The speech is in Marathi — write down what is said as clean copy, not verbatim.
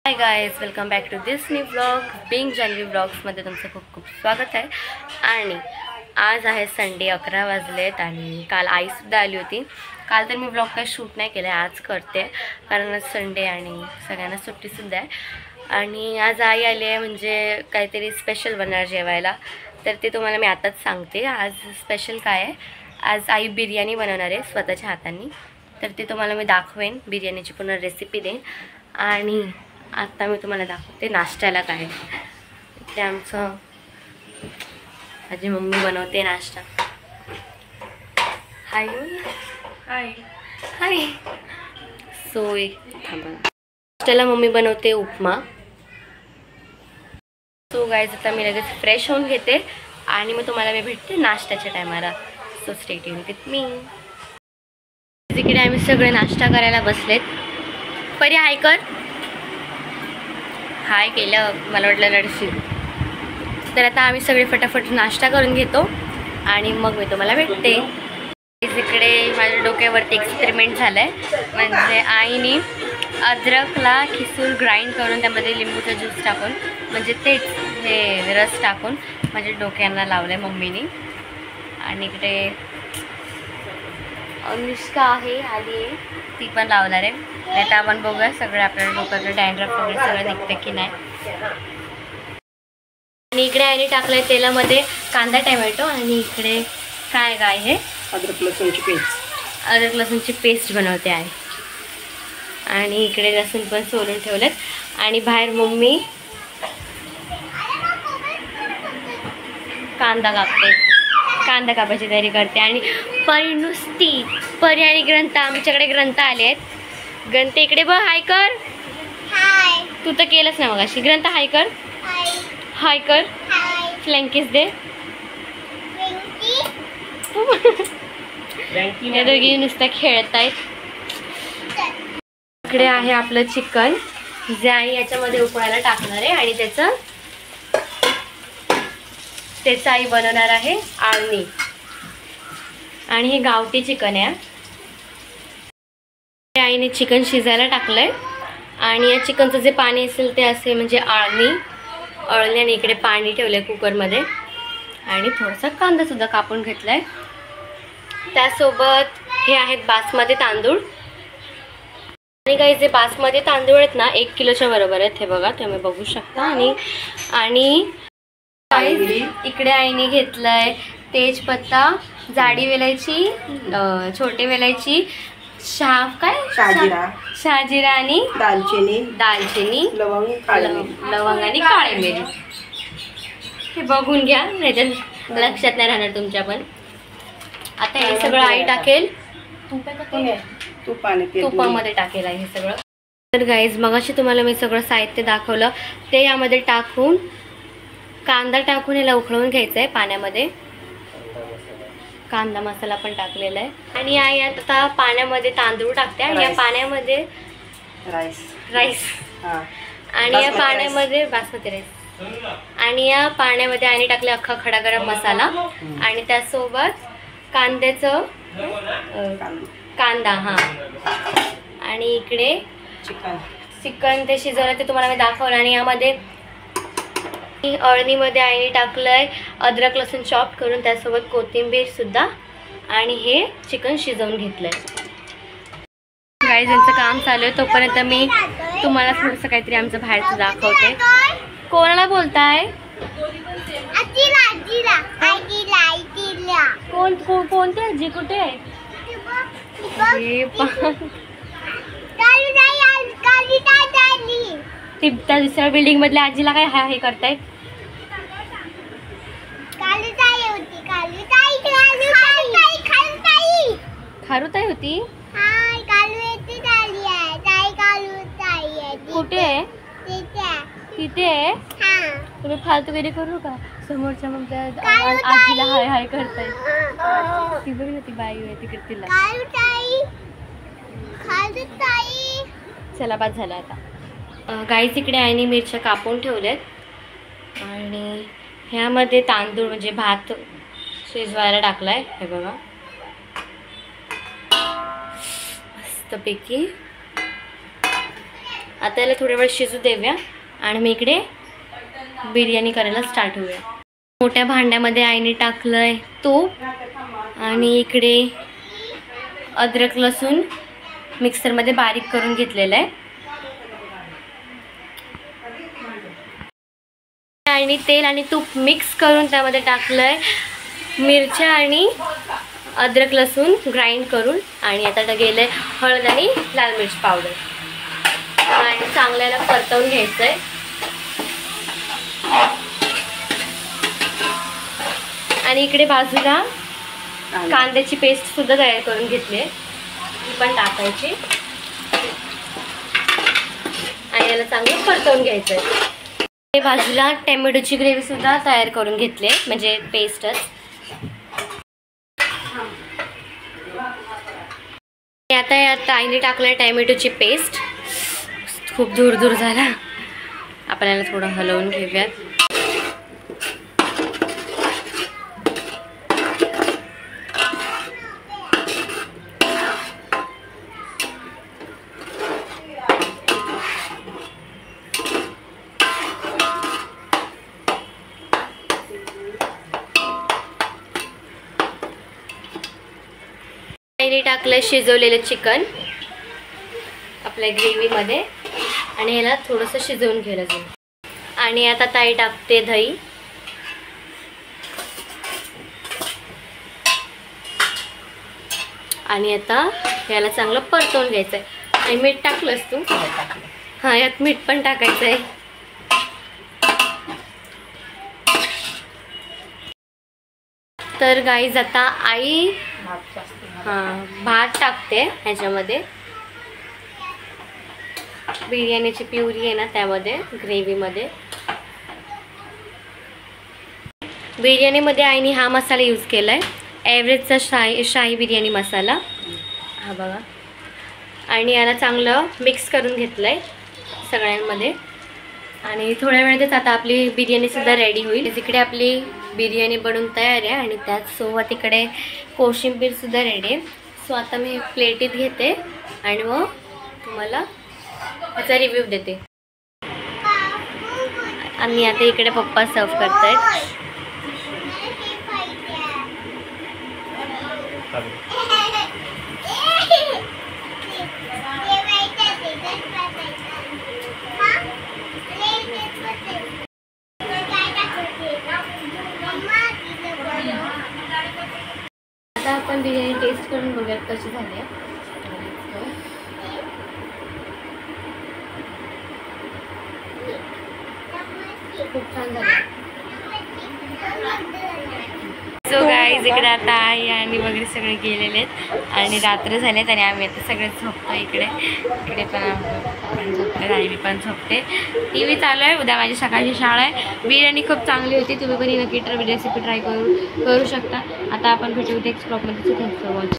High guys, welcome back to this new blog. Being Janhavi ब्लॉग्समध्ये तुमचं खूप खूप स्वागत आहे. आणि आज आहे संडे, 11 वाजलेत आणि काल आईसुद्धा आली होती. काल तर मी ब्लॉग काही शूट नाही केलं, आज करते कारण आज संडे आणि सगळ्यांना सुट्टीसुद्धा आहे. आणि आज आई आली आहे म्हणजे काहीतरी स्पेशल बनणार जेवायला, तर ते तुम्हाला मी आताच सांगते. आज स्पेशल काय आहे, आज आई बिर्याणी बनवणार आहे स्वतःच्या हातांनी, तर ते तुम्हाला मी दाखवेन. बिर्याणीची पूर्ण रेसिपी देईन. आणि आता मी तुम्हाला दाखवते नाश्त्याला काय ते. आमचं माझी मम्मी बनवते नाश्ता. हाय हाय हाय. सोय थांबा. नाश्त्याला मम्मी बनवते उपमा. सो गाईज, आता मी लगेच फ्रेश होऊन घेते आणि मग तुम्हाला मी भेटते नाश्त्याच्या टायमाला. So stay tune with me. तिकडे आम्ही सगळे नाश्ता करायला बसलेत. परी हाय कर. हाय केलं, मला वाटलं रडशील. तर आता आम्ही सगळे फटाफट नाश्ता करून घेतो आणि मग मी तुम्हाला भेटते. इकडे माझ्या डोक्यावरती एक्सपेरिमेंट झालं आहे. म्हणजे आईने अद्रकला खिसून ग्राइंड करून त्यामध्ये लिंबूचा ज्यूस टाकून, म्हणजे तेच हे रस टाकून माझ्या डोक्यांना लावलं आहे मम्मीने. आणि इकडे अनुष्का आहे, आली आहे, ती पण लावणार आहे. नाही तर आपण बघूया सगळं आपल्याला डोक्याचं डॅन्ड्रफ वगैरे सगळं निघतं की नाही. आणि इकडे आईने टाकलं आहे तेलामध्ये कांदा टमॅटो. आणि इकडे काय काय हे अद्रक लसूणची पेस्ट. अद्रक लसूणची पेस्ट बनवते आहे. आणि इकडे लसूण पण सोलून ठेवलेत. आणि बाहेर मम्मी कांदा कापते, कांदा कापायची तयारी करते. आणि परी नुसती परी आणि ग्रंथ, आमच्याकडे ग्रंथ आले आहेत. ग्रंथ इकडे बघ, हाय कर. हाय. तू तर केलंच ना मग अशी. ग्रंथ हाय कर. हाय कर. फ्लँकीस दे. या दोघी नुसतं खेळत आहेत. इकडे आहे आपलं चिकन, जे आई याच्यामध्ये उकळायला टाकणार आहे. आणि त्याचं आई बनवणार आहे आळणी. आणि हे गावठी चिकन आहे. आईने चिकन शिजायला टाकलंय. आणि या चिकनचं जे पाणी असेल ते असे म्हणजे अळण्याने इकडे पाणी ठेवलंय कुकरमध्ये. आणि थोडासा कांदा सुद्धा कापून घेतलाय. त्यासोबत हे आहेत बासमती तांदूळ. आणि काही जे बासमती तांदूळ आहेत ना, 1 किलोच्या बरोबर आहेत. हे बघा, तुम्ही बघू शकता. आणि इकडे आईने घेतलंय तेजपत्ता, जाडी वेलायची, छोटे वेलायची, शहाजिरा आणि दालचिनी, लवंग आणि काळी मिरी. हे बघून घ्या, नाही तर लक्षात नाही राहणार तुमच्या पण. आता हे सगळं आई टाकेल तुपामध्ये टाकेल आहे हे सगळं. तर गाईज, मगाशी तुम्हाला मी सगळं साहित्य दाखवलं ते यामध्ये टाकून कांदा टाकून याला उकळवून घ्यायचं आहे पाण्यामध्ये. कांदा मसाला पण टाकलेला आहे. आणि आई आता पाण्यामध्ये तांदूळ टाकते. आणि या पाण्यामध्ये राईस आणि या पाण्यामध्ये बासमती राईस. आणि या पाण्यामध्ये आईने टाकले अख्खा खडा गरम मसाला. आणि त्यासोबत कांदा हा. आणि इकडे चिकन ते शिजवलं ते तुम्हाला मी दाखवलं. आणि यामध्ये अळणीमध्ये आईने टाकलंय अद्रक लसूण चॉप करून, त्यासोबत कोथिंबीर सुद्धा. आणि हे चिकन शिजवून घेतलंय. गाईज, यांचं काम चालू आहे. तोपर्यंत मी तुम्हाला थोडंसं काहीतरी आमचं बाहेरचं दाखवते. कोणाला बोलताय? कोणती आजी? कुठे आहे? त्या दुसऱ्या बिल्डिंग मधल्या आजीला काय हे करताय? खारुताई होती. कुठे आहे? तिथे आहे. तुम्ही फालतूगिरी करू का? समोरच्या मग आजीला हाय हाय करताय. ती बघ ना, ती बाई आहे तिकडे. तिला चला, बाद झाला आता. गाईज, इकडे आईने मिरच्या कापून ठेवल्यात. आणि ह्यामध्ये तांदूळ म्हणजे भात शिजवायला टाकलाय. हे बघा, मस्तपैकी. आता याला थोड्या वेळ शिजू देऊया आणि मी इकडे बिर्याणी करायला स्टार्ट होऊया. मोठ्या भांड्यामध्ये आईने टाकलंय तूप आणि इकडे अद्रक लसूण मिक्सरमध्ये बारीक करून घेतलेलं आहे. आणि तेल आणि तूप मिक्स करून त्यामध्ये टाकलंय मिरच्या आणि अद्रक लसूण ग्राइंड करून. आणि आता गेलंय हळद आणि लाल मिर्च पावडर आणि चांगल्याला परतवून घ्यायचंय. आणि इकडे बाजूला कांद्याची पेस्ट सुद्धा तयार करून घेतली आहे, ती पण टाकायची आणि याला चांगलं परतवून घ्यायचंय. बाजूला टोमॅटोची ग्रेव्ही सुद्धा तयार करून घेतली आहे, म्हणजे पेस्टच. आता यात आईने टाकलं टोमॅटोची पेस्ट. खूप दूर दूर झाला, आपण याला थोडं हलवून घेऊयात. आईने टाकलंय शिजवलेलं चिकन आपल्या ग्रेव्हीमध्ये आणि ह्याला थोडंसं शिजवून घ्यायला जाईल. आणि आता ताई टाकते दही. आणि आता याला चांगलं परतवून घ्यायचं आहे. आणि मीठ टाकलंस तू? हां, यात मीठ पण टाकायचं आहे. तर गाईज आता आई भात टाकते ह्याच्यामध्ये. बिर्याणीची प्युरी आहे ना त्यामध्ये, ग्रेव्हीमध्ये. बिर्याणीमध्ये आईने हा मसाला यूज केला आहे, एव्हरेजचा शाही बिर्याणी मसाला हा बघा. आणि याला चांगलं मिक्स करून घेतलं आहे सगळ्यांमध्ये. आणि थोड्या वेळातच आता आपली बिर्याणीसुद्धा रेडी होईल. तिकडे आपली बिर्याणी बनवून तयार आहे आणि त्याचसोबत इकडे कोशिंबीरसुद्धा रेडी आहे. सो आता मी प्लेटीत घेते आणि मग तुम्हाला त्याचा रिव्ह्यू देते. आणि आता इकडे पप्पा सर्व करत आहेत. आता आपण बिर्याणी टेस्ट करून बघूयात कशी झाली आहे. खूप छान झाली. सो गाईज इकडे आता आई आणि वगैरे सगळे गेलेले आहेत आणि रात्र झालेत आणि आम्ही आता सगळे झोपतो. इकडे पण झोपते, आई पण झोपते. TV चालू आहे. उद्या माझी सकाळची शाळा आहे. बिर्याणी खूप चांगली होती, तुम्ही पण ही नक्की रेसिपी ट्राय करू शकता. आता आपण भेटू नेक्स्ट ब्लॉगमध्ये. Thanks for watching.